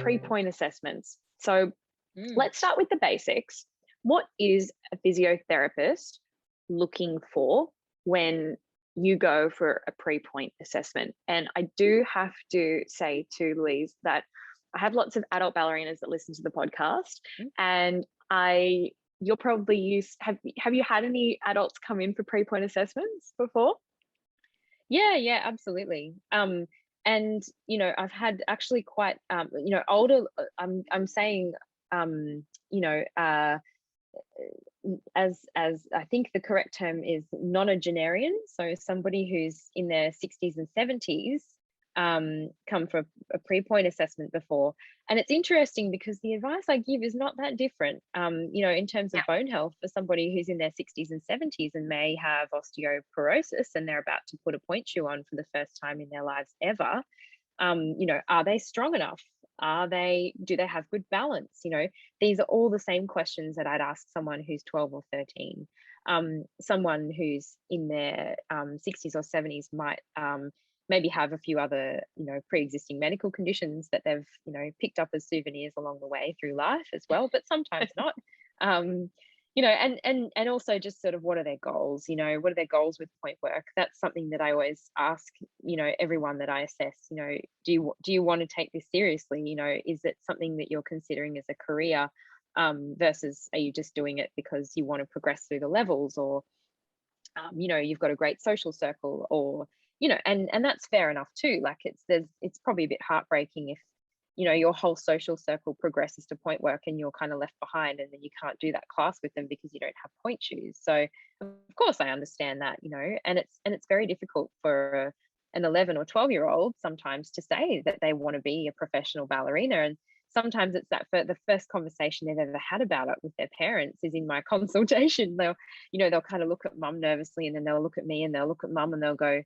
pre-point assessments. So let's start with the basics. What is a physiotherapist looking for when you go for a pre-point assessment? And I do have to say to Louise that I have lots of adult ballerinas that listen to the podcast, and you're probably used. Have you had any adults come in for pre-point assessments before? Yeah, absolutely. And I've had actually quite older. I'm saying as I think the correct term is nonagenarian, so somebody who's in their 60s and 70s come for a pre-point assessment before. And it's interesting because the advice I give is not that different, in terms of bone health for somebody who's in their 60s and 70s and may have osteoporosis and they're about to put a point shoe on for the first time in their lives ever. Are they strong enough? Do they have good balance? These are all the same questions that I'd ask someone who's 12 or 13. Someone who's in their 60s or 70s might maybe have a few other, pre-existing medical conditions that they've, picked up as souvenirs along the way through life as well, but sometimes not. And also just sort of what are their goals? What are their goals with point work? That's something that I always ask, everyone that I assess, do you want to take this seriously? Is it something that you're considering as a career, versus are you just doing it because you want to progress through the levels, or, you've got a great social circle, or, and that's fair enough too. Like it's probably a bit heartbreaking if, your whole social circle progresses to point work and you're kind of left behind, and then you can't do that class with them because you don't have point shoes. So of course I understand that, and it's very difficult for an 11 or 12-year-old sometimes to say that they want to be a professional ballerina. And sometimes it's that the first conversation they've ever had about it with their parents is in my consultation. They'll kind of look at mum nervously, and then they'll look at me and they'll look at mum and they'll go,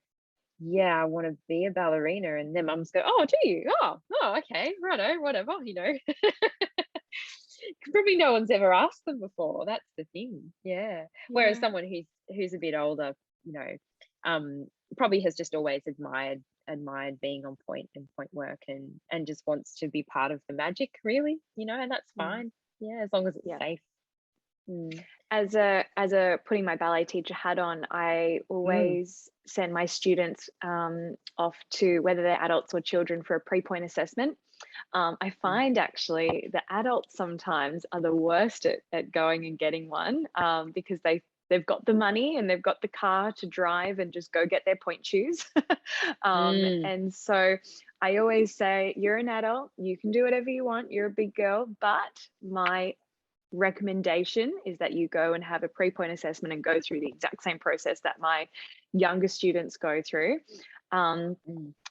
yeah, I want to be a ballerina. And their mums go, oh, do you? Oh, okay, righto, whatever, Probably no one's ever asked them before. That's the thing. Yeah. Whereas someone who's a bit older, probably has just always admired being on point and point work, and just wants to be part of the magic, really, and that's fine. Yeah, as long as it's safe. As a putting my ballet teacher hat on, I always send my students off to, whether they're adults or children, for a pre-point assessment. I find actually the adults sometimes are the worst at going and getting one, because they've got the money and they've got the car to drive and just go get their point shoes. And so I always say, you're an adult, you can do whatever you want, you're a big girl, but my recommendation is that you go and have a pre-point assessment and go through the exact same process that my younger students go through. And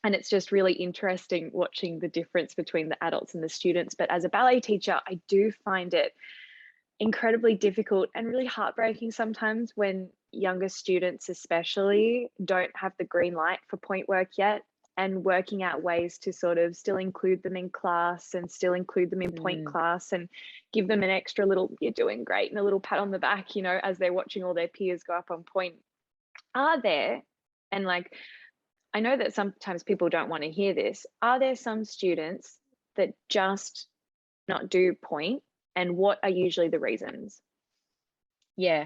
it's just really interesting watching the difference between the adults and the students. But as a ballet teacher, I do find it incredibly difficult and really heartbreaking sometimes when younger students especially don't have the green light for point work yet, and working out ways to sort of still include them in class and still include them in point class and give them an extra little, you're doing great, and a little pat on the back, as they're watching all their peers go up on point. Are there, and like, I know that sometimes people don't want to hear this, are there some students that just not do point, and what are usually the reasons? Yeah.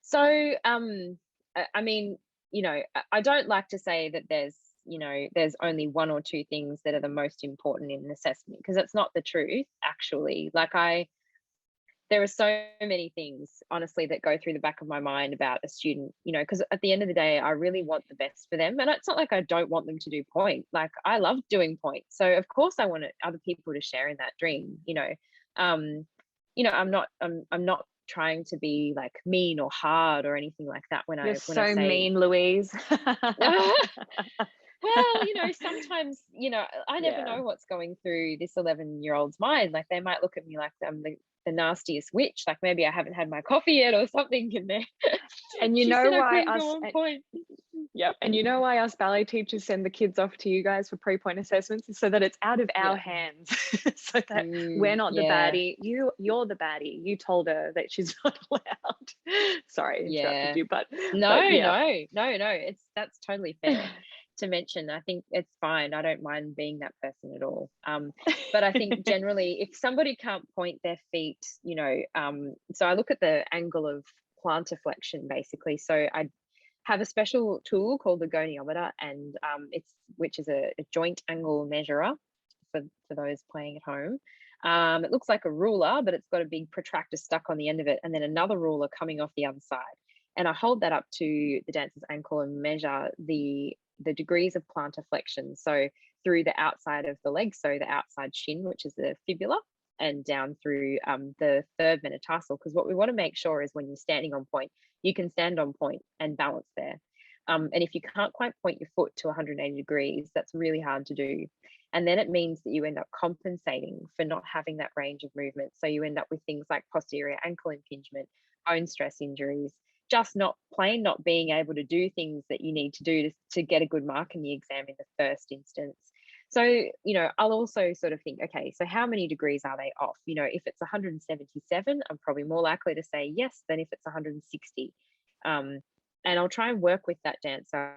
So, I mean, I don't like to say that there's only one or two things that are the most important in an assessment, because that's not the truth, actually. There are so many things, honestly, that go through the back of my mind about a student, because at the end of the day, I really want the best for them. And it's not like I don't want them to do point. Like, I love doing point. So of course I want other people to share in that dream, I'm not trying to be like mean or hard or anything like that when I say mean, Louise. Well, sometimes, I never know what's going through this 11-year-old's mind. Like, they might look at me like I'm the nastiest witch. Like, maybe I haven't had my coffee yet or something in there. And you know why us ballet teachers send the kids off to you guys for pre-point assessments, is so that it's out of our hands, so that we're not the baddie. You're the baddie. You told her that she's not allowed. Sorry, interrupted you, but no, that's totally fair. to mention, I think it's fine. I don't mind being that person at all. But I think generally, if somebody can't point their feet, so I look at the angle of plantar flexion basically. So I have a special tool called the Goniometer, and which is a joint angle measurer for those playing at home. It looks like a ruler, but it's got a big protractor stuck on the end of it, and then another ruler coming off the other side. And I hold that up to the dancer's ankle and measure the degrees of plantar flexion. So through the outside of the leg, so the outside shin, which is the fibula, and down through the third metatarsal. Because what we want to make sure is when you're standing on point, you can stand on point and balance there. And if you can't quite point your foot to 180 degrees, that's really hard to do. And then it means that you end up compensating for not having that range of movement. So you end up with things like posterior ankle impingement, bone stress injuries, just not being able to do things that you need to do to get a good mark in the exam in the first instance. So, I'll also sort of think, okay, so how many degrees are they off? If it's 177, I'm probably more likely to say yes than if it's 160. And I'll try and work with that dancer,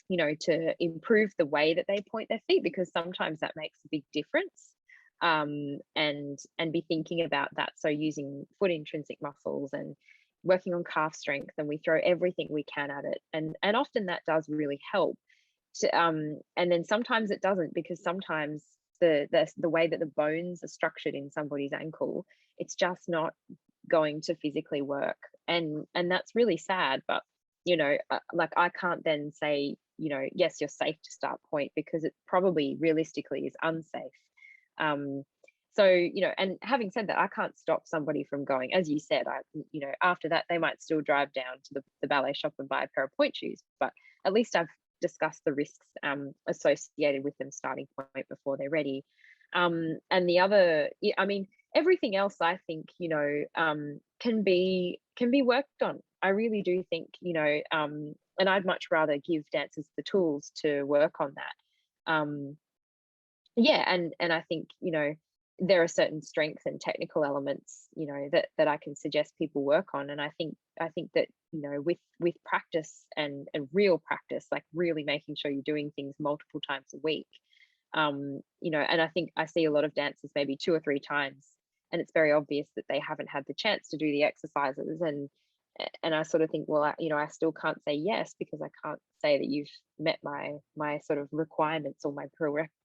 to improve the way that they point their feet, because sometimes that makes a big difference. And be thinking about that. So using foot intrinsic muscles and working on calf strength, and we throw everything we can at it. And often that does really help. And then sometimes it doesn't, because sometimes the way that the bones are structured in somebody's ankle, it's just not going to physically work. And that's really sad. But, like I can't then say, yes, you're safe to start point, because it probably realistically is unsafe. So, and having said that, I can't stop somebody from going. As you said, after that, they might still drive down to the ballet shop and buy a pair of point shoes, but at least I've discussed the risks associated with them starting point before they're ready. And the other, everything else, I think, can be worked on. I really do think, and I'd much rather give dancers the tools to work on that. And I think, there are certain strength and technical elements, that I can suggest people work on. And I think that, with practice and real practice, like really making sure you're doing things multiple times a week, and I think I see a lot of dancers maybe 2 or 3 times, and it's very obvious that they haven't had the chance to do the exercises. And I sort of think, well, I still can't say yes, because I can't say that you've met my sort of requirements or my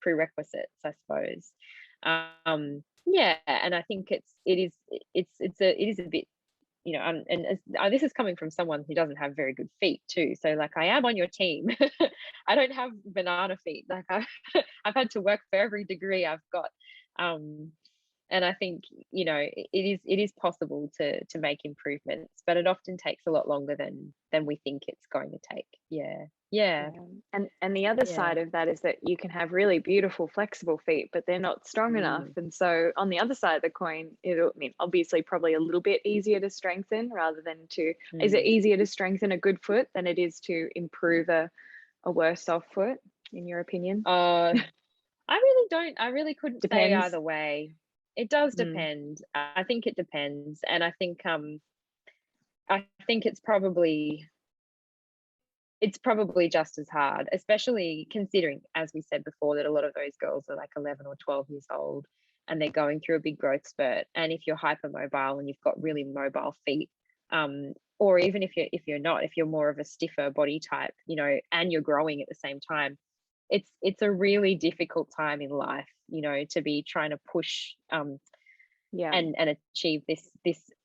prerequisites, I suppose. And I think it is a bit, this is coming from someone who doesn't have very good feet too. So like, I am on your team. I don't have banana feet. Like I've had to work for every degree I've got. And I think, it is possible to make improvements, but it often takes a lot longer than we think it's going to take. Yeah. And the other side of that is that you can have really beautiful flexible feet, but they're not strong enough. And so on the other side of the coin, obviously probably a little bit easier to strengthen rather than is it easier to strengthen a good foot than it is to improve a worse off foot, in your opinion? I really couldn't say either way. It does depend. I think it depends. And I think it's probably just as hard, especially considering, as we said before, that a lot of those girls are like 11 or 12 years old and they're going through a big growth spurt. And if you're hypermobile and you've got really mobile feet, or even if you're not, if you're more of a stiffer body type, and you're growing at the same time, it's a really difficult time in life, to be trying to push and achieve this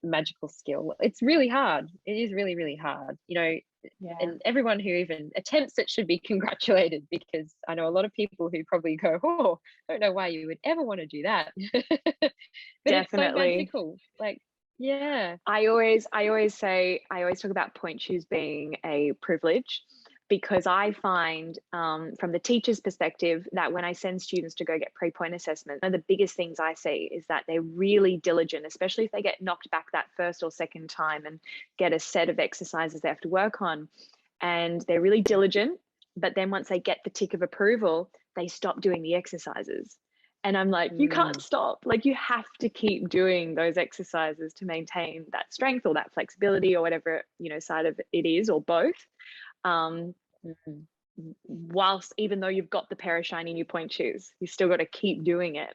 magical skill. It's really hard. It is really, really hard, and everyone who even attempts it should be congratulated, because I know a lot of people who probably go, oh, I don't know why you would ever want to do that. But Definitely. It's so magical. Like, yeah. I always talk about point shoes being a privilege, because I find from the teacher's perspective that when I send students to go get pre-point assessment, one of the biggest things I see is that they're really diligent, especially if they get knocked back that first or second time and get a set of exercises they have to work on. And they're really diligent, but then once they get the tick of approval, they stop doing the exercises. And I'm like, you can't stop. Like, you have to keep doing those exercises to maintain that strength or that flexibility or whatever, side of it is, or both. whilst, even though you've got the pair of shiny new pointe shoes, you still got to keep doing it.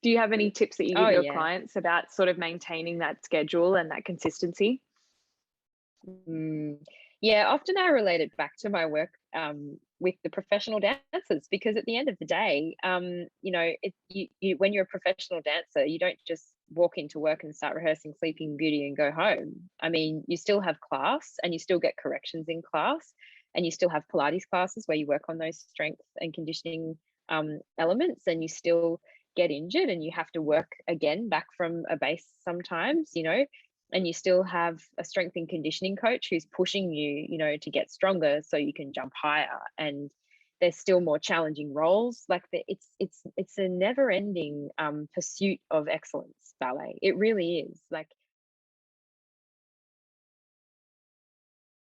Do you have any tips that you give Oh your yeah. clients about sort of maintaining that schedule and that consistency? Yeah, often I relate it back to my work with the professional dancers, because at the end of the day, you know, when you're a professional dancer, you don't just walk into work and start rehearsing Sleeping Beauty and go home. I mean, you still have class, and you still get corrections in class, and you still have Pilates classes where you work on those strength and conditioning elements, and you still get injured and you have to work again back from a base sometimes, you know, and you still have a strength and conditioning coach who's pushing you, you know, to get stronger so you can jump higher. And there's still more challenging roles. Like it's a never ending pursuit of excellence, ballet. It really is. Like